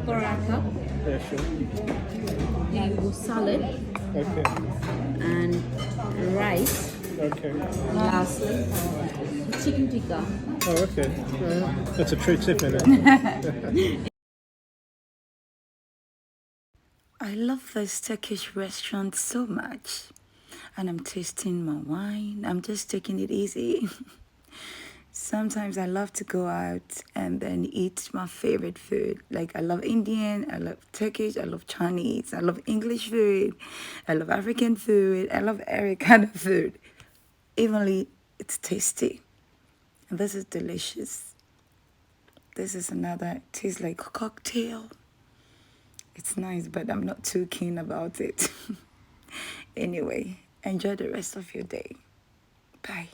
paratha, Yeah, sure. mango salad, Okay. and rice. Okay. Lastly, chicken tikka. Oh, okay. That's a true tip in it. I love this Turkish restaurant so much. And I'm tasting my wine. I'm just taking it easy. Sometimes I love to go out and then eat my favorite food. Like I love Indian, I love Turkish, I love Chinese, I love English food, I love African food, I love every kind of food. Evenly, it's tasty. And this is delicious. This is another, it tastes like a cocktail. It's nice, but I'm not too keen about it. Anyway, enjoy the rest of your day. Bye.